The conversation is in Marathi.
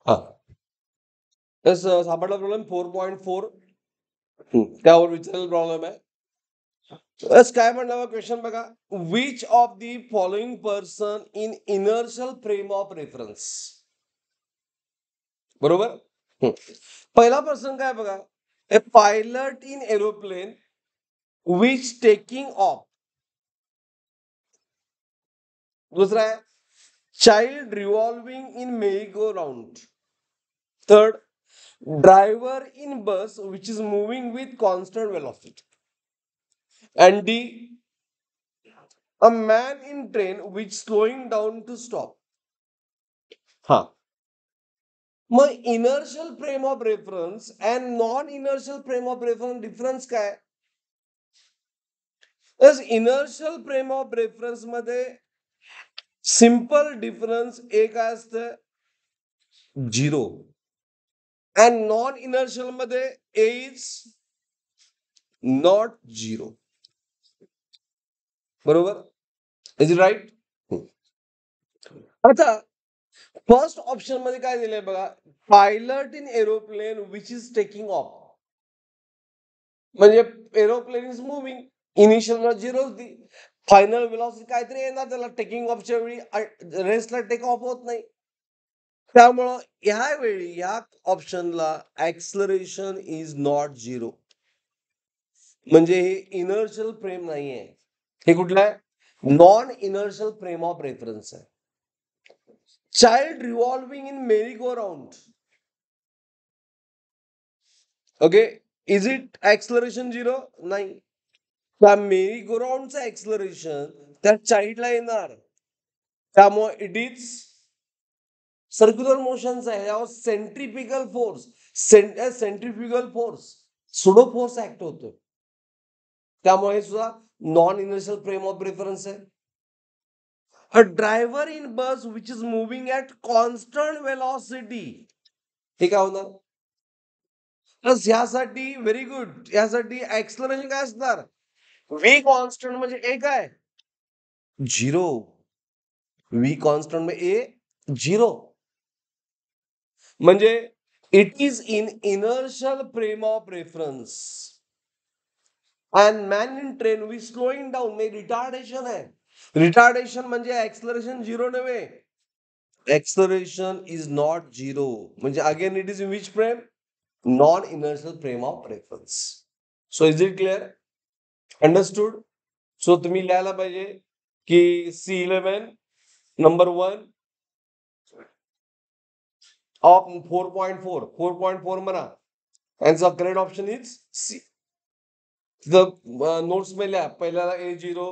हा तस सापडला प्रॉब्लेम 4.4. त्यावर विचारलेला प्रॉब्लेम आहे. बस काय म्हणलं क्वेश्चन बघा. Which of the following person in inertial frame of reference. बरोबर. पहिला पर्सन काय बघा. A pilot in aeroplane which taking off. दूसरा है child revolving in merry go round. Third, driver in bus which is moving with constant velocity. And D, a man in train which slowing down to stop. हा मग inertial frame of reference and non inertial frame of reference difference काय. इनर्शियल फ्रेम ऑफ रेफरन्स मध्ये सिंपल डिफरन्स एक असतं झिरो. अँड नॉन इनर्शियल मध्ये ए इज नॉट झिरो. बरोबर. Is it right. आता फर्स्ट ऑप्शन मध्ये काय दिलंय बघा. Pilot in aeroplane which is taking off. म्हणजे aeroplane is moving. Initial zero होती. फायनल वेलॉसिटी काहीतरी येणार त्याला टेकिंग ऑफच्या वेळी रेस्टला टेक ऑफ होत नाही. त्यामुळं ह्या वेळी ह्या ऑप्शनला ऍक्सलरेशन इज नॉट झिरो. म्हणजे हे इनर्शियल फ्रेम नाहीये. हे कुठलं आहे. Non inertial frame of reference आहे. Child revolving in merry go round. Okay. Is it acceleration zero. नाही. त्या मेरी गो राउंडचं ऍक्सलरेशन त्या चाइल्डला येणार. त्यामुळे इट इज सर्क्युलर मोशनचा आहे. यावर centrifugal force centrifugal force pseudo force act होतो. त्यामुळे हे सुद्धा non inertial frame of reference आहे. A driver in bus which is moving at constant velocity. हे काय होणार. प्लस ह्यासाठी व्हेरी गुड. यासाठी ऍक्सलरेशन काय असणार. व्ही कॉन्स्टंट म्हणजे ए काय झिरो. व्ही कॉन्स्टंट म्हणजे ए झिरो. म्हणजे it is in inertial frame of reference. And man in train with slowing down म्हणजे रिटार्डेशन आहे. रिटार्डेशन म्हणजे ऍक्सलरेशन झिरो नव्हे. Acceleration is not zero. म्हणजे again it is in which frame. Non inertial frame of reference. So is it clear. Understood. So तुम्ही लिहायला पाहिजे की C11 नंबर 1 ऑफ 4.4 म्हणा. यांचा correct option is C. Notes मध्ये लिहा. पहिल्याला A0